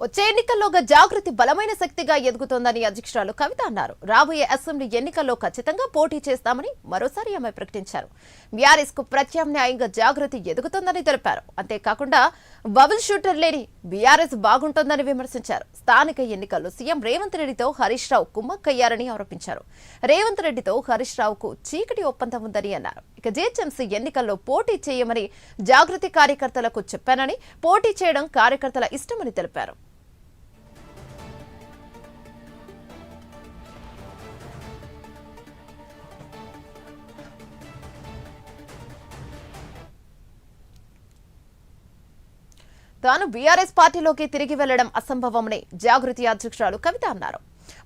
వచ్చే ఎన్నికల్లోగా జాగృతి బలమైన శక్తిగా ఎదుగుతోందని అధ్యక్షురాలు కవిత అన్నారు. రాబోయే అసెంబ్లీ ఎన్నికల్లో ఖచ్చితంగా పోటీ చేస్తామని మరోసారి ఆమె ప్రకటించారు. బీఆర్ఎస్ కు ప్రత్యామ్నాయంగా జాగృతి ఎదుగుతోందని తెలిపారు. అంతేకాకుండా బబుల్ షూటర్ లేని బీఆర్ఎస్ బాగుంటోందని విమర్శించారు. స్థానిక ఎన్నికల్లో సీఎం రేవంత్ రెడ్డితో హరీష్ రావు కుమ్మక్కయ్యారని ఆరోపించారు. రేవంత్ రెడ్డితో హరీష్ రావుకు చీకటి ఒప్పందం ఉందని అన్నారు. ఇక జీహెచ్ఎంసీ ఎన్నికల్లో పోటీ చేయమని జాగృతి కార్యకర్తలకు చెప్పానని, పోటీ చేయడం కార్యకర్తల ఇష్టమని తెలిపారు. తాను బీఆర్ఎస్ పార్టీలోకి తిరిగి వెళ్లడం అసంభవమని జాగృతి అధ్యక్షురాలు కవిత అన్నారు.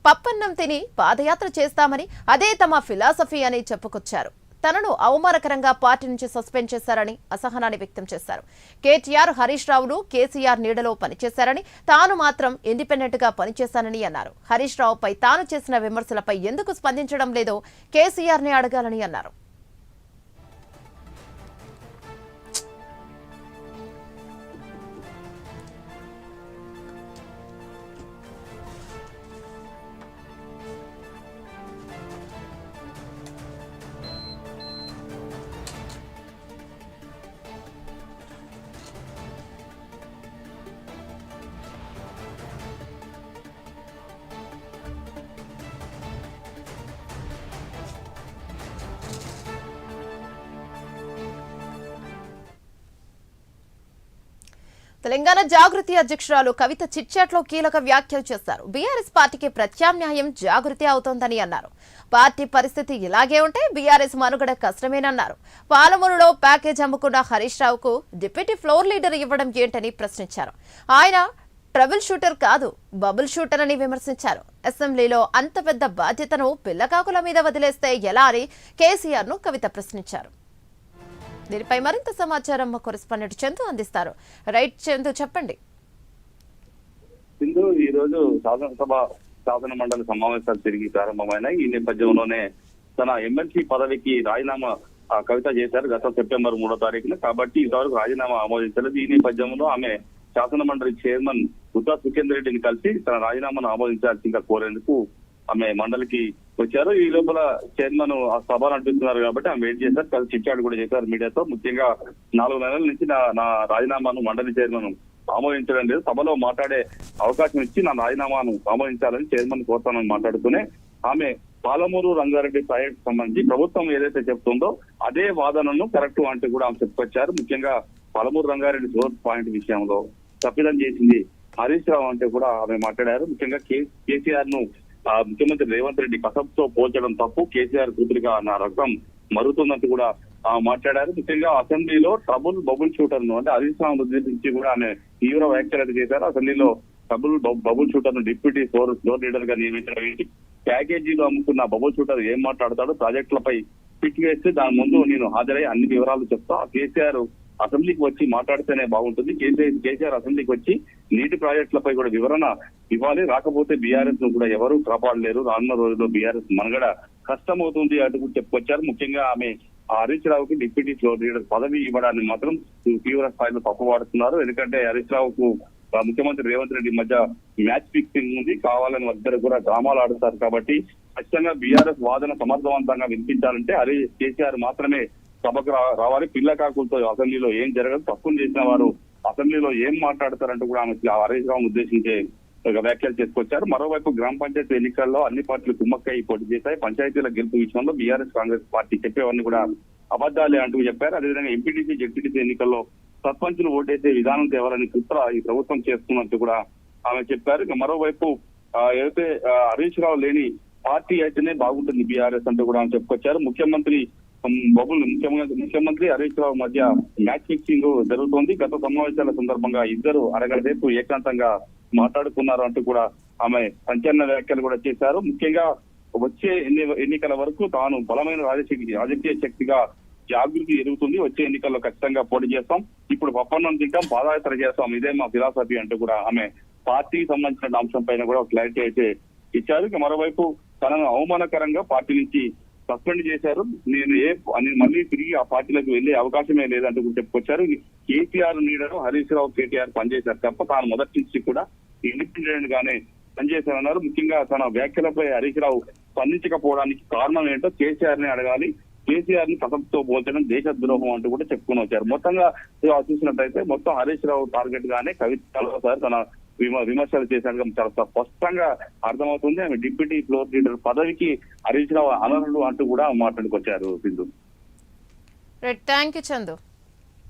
పప్పన్నం తిని పాదయాత్ర చేస్తామని, అదే తమ ఫిలాసఫీ అని చెప్పుకొచ్చారు. తనను అవమానకరంగా పార్టీ నుంచి సస్పెండ్ చేశారని అసహనాన్ని వ్యక్తం చేశారు. కేటీఆర్, హరీష్ రావులు కేసీఆర్ నీడలో పనిచేశారని, తాను మాత్రం ఇండిపెండెంట్ గా పనిచేశానని అన్నారు. హరీష్ రావుపై తాను చేసిన విమర్శలపై ఎందుకు స్పందించడం లేదో కేసీఆర్ ని అడగాలని అన్నారు. తెలంగాణ జాగృతి అధ్యక్షురాలు కవిత చిట్చాట్లో కీలక వ్యాఖ్యలు చేశారు. బీఆర్ఎస్ పార్టీకి ప్రత్యామ్నాయం జాగృతి అవుతోందని అన్నారు. పార్టీ పరిస్థితి ఇలాగే ఉంటే బీఆర్ఎస్ మనుగడ కష్టమేనన్నారు. పాలమూరులో ప్యాకేజ్ అమ్ముకున్న హరీష్ రావుకు డిప్యూటీ ఫ్లోర్ లీడర్ ఇవ్వడం ఏంటని ప్రశ్నించారు. ఆయన ట్రబుల్ షూటర్ కాదు, బబుల్ షూటర్ అని విమర్శించారు. అసెంబ్లీలో అంత పెద్ద బాధ్యతను పిల్లకాకుల మీద వదిలేస్తే ఎలా అని కేసీఆర్ ను కవిత ప్రశ్నించారు. దీనిపై మరింత సమాచారం మా కొరెస్పాండెంట్ చందు అందిస్తారు. రైట్ చందు, చెప్పండి. సింధు, ఈ రోజు శాసనసభ శాసన మండలి సమావేశాలు తిరిగి ప్రారంభమైన ఈ నేపథ్యంలోనే తన ఎమ్మెల్సీ పదవికి రాజీనామా కవిత చేశారు గత సెప్టెంబర్ 3వ తారీఖున. కాబట్టి ఇంతవరకు రాజీనామా ఆమోదించలేదు. ఈ నేపథ్యంలో ఆమె శాసన మండలి చైర్మన్ గుత్తా సుఖేందర్ రెడ్డిని కలిసి తన రాజీనామాను ఆమోదించాల్సిందిగా కోరేందుకు ఆమె మండలికి వచ్చారు. ఈ లోపల చైర్మన్ ఆ సభ నడిపిస్తున్నారు కాబట్టి ఆమె వెయిట్ చేశారు. కలిసి చిట్చాట్ కూడా చేశారు మీడియాతో. ముఖ్యంగా 4 నెలల నుంచి నా రాజీనామాను మండలి చైర్మన్ ఆమోదించడం లేదు, సభలో మాట్లాడే అవకాశం ఇచ్చి నా రాజీనామాను ఆమోదించాలని చైర్మన్ కోరుతానని మాట్లాడుతూనే ఆమె పాలమూరు రంగారెడ్డి ప్రాజెక్టు సంబంధించి ప్రభుత్వం ఏదైతే చెప్తుందో అదే వాదనను కరెక్ట్ అంటూ కూడా ఆమె చెప్పుకొచ్చారు. ముఖ్యంగా పాలమూరు రంగారెడ్డి సోర్స్ పాయింట్ విషయంలో తప్పిదం చేసింది హరీష్ రావు అంటే కూడా ఆమె మాట్లాడారు. ముఖ్యంగా కేసీఆర్ ను ముఖ్యమంత్రి రేవంత్ రెడ్డి కసబ్తో పోల్చడం తప్పు, కేసీఆర్ కూతురిగా నా రక్తం మరుగుతుందంటూ కూడా మాట్లాడారు. ముఖ్యంగా అసెంబ్లీలో ట్రబుల్ బబుల్ షూటర్ ను అంటే హరీష్ రావు ఉద్దేశించి కూడా ఆమె తీవ్ర వ్యాఖ్యలు చేశారు. అసెంబ్లీలో బబుల్ షూటర్ ను డిప్యూటీ ఫ్లోర్ లీడర్ గా నియమించడం ఏంటి, ప్యాకేజీలో అమ్ముకున్న బబుల్ షూటర్ ఏం మాట్లాడతాడు, ప్రాజెక్టులపై పిక్ వేస్తే దాని ముందు నేను హాజరై అన్ని వివరాలు చెప్తా, కేసీఆర్ అసెంబ్లీకి వచ్చి మాట్లాడితేనే బాగుంటుంది, కేసీఆర్ అసెంబ్లీకి వచ్చి నీటి ప్రాజెక్టులపై కూడా వివరణ ఇవ్వాలి, రాకపోతే బీఆర్ఎస్ ను కూడా ఎవరూ కాపాడలేరు, రానున్న రోజుల్లో బీఆర్ఎస్ మనగడ కష్టమవుతుంది అంటూ కూడా చెప్పుకొచ్చారు. ముఖ్యంగా ఆమె హరీష్ రావుకి డిప్యూటీ ఫ్లోర్ లీడర్ పదవి ఇవ్వడాన్ని మాత్రం తీవ్ర స్థాయిలో తప్పుపడుతున్నారు. ఎందుకంటే హరీష్ రావుకు ముఖ్యమంత్రి రేవంత్ రెడ్డి మధ్య మ్యాచ్ ఫిక్సింగ్ ఉంది, కావాలని వద్దరు కూడా డ్రామాలు ఆడుతారు. కాబట్టి ఖచ్చితంగా బీఆర్ఎస్ వాదన సమర్థవంతంగా వినిపించాలంటే కేసీఆర్ మాత్రమే సభకు రావాలి. పిల్ల కాకులతో అసెంబ్లీలో ఏం జరగదు, తప్పులు చేసిన వారు అసెంబ్లీలో ఏం మాట్లాడతారంటూ కూడా ఆమె హరీష్ రావు ఉద్దేశించే వ్యాఖ్యలు చేసుకొచ్చారు. మరోవైపు గ్రామ పంచాయతీ ఎన్నికల్లో అన్ని పార్టీలు కుమ్మక్కై పోటీ చేశాయి. పంచాయతీల గెలుపు విషయంలో బీఆర్ఎస్ కాంగ్రెస్ పార్టీ చెప్పేవన్నీ కూడా అబద్దాలే అంటూ చెప్పారు. అదేవిధంగా ఎంపీటీసీ జెడ్పీటీసీ ఎన్నికల్లో సర్పంచులు ఓటేసే విధానం తేవాలని కుట్ర ఈ ప్రభుత్వం చేస్తున్నట్టు కూడా ఆమె చెప్పారు. ఇక మరోవైపు ఏదైతే హరీష్ రావు లేని పార్టీ అయితేనే బాగుంటుంది బీఆర్ఎస్ అంటూ కూడా ఆమె చెప్పుకొచ్చారు. ముఖ్యమంత్రి హరీష్ రావు మధ్య మ్యాచ్ ఫిక్సింగ్ జరుగుతోంది. గత సమావేశాల సందర్భంగా ఇద్దరు అరగంటసేపు ఏకాంతంగా మాట్లాడుకున్నారు అంటూ కూడా ఆమె సంచలన వ్యాఖ్యలు కూడా చేశారు. ముఖ్యంగా వచ్చే ఎన్నికల వరకు తాను బలమైన రాజకీయ శక్తిగా జాగృతి ఎదుగుతుంది, వచ్చే ఎన్నికల్లో ఖచ్చితంగా పోటీ చేస్తాం, ఇప్పుడు పప్పన్నం తింటాం, పాదయాత్ర చేస్తాం, ఇదే మా ఫిలాసఫీ అంటూ కూడా ఆమె పార్టీకి సంబంధించిన అంశం పైన కూడా క్లారిటీ అయితే ఇచ్చారు. ఇక మరోవైపు తనను అవమానకరంగా పార్టీ నుంచి సస్పెండ్ చేశారు, నేను మళ్ళీ తిరిగి ఆ పార్టీలకు వెళ్లే అవకాశమే లేదంటూ చెప్పుకొచ్చారు. కేసీఆర్ నీడలో హరీష్ రావు కేటీఆర్ పనిచేశారు తప్ప తాను మొదటి నుంచి కూడా ఇండిపెండెంట్ గానే పనిచేశారన్నారు. ముఖ్యంగా తన వ్యాఖ్యలపై హరీష్ రావు స్పందించకపోవడానికి కారణం ఏంటో కేసీఆర్ ని అడగాలి, కేసీఆర్ ని కసంతో పోల్చడం దేశద్రోహం అంటూ కూడా చెప్పుకొని వచ్చారు. మొత్తంగా చూసినట్టయితే మొత్తం హరీష్ రావు టార్గెట్ గానే కవిత సార్ తన విమర్శలు చేశాక చాలా స్పష్టంగా అర్థమవుతుంది. ఆమె డిప్యూటీ ఫ్లోర్ లీడర్ పదవికి హరీష్ రావు అనర్హుడు అంటూ కూడా మాట్లాడుకొచ్చారు సింధు. Thank you Chandu.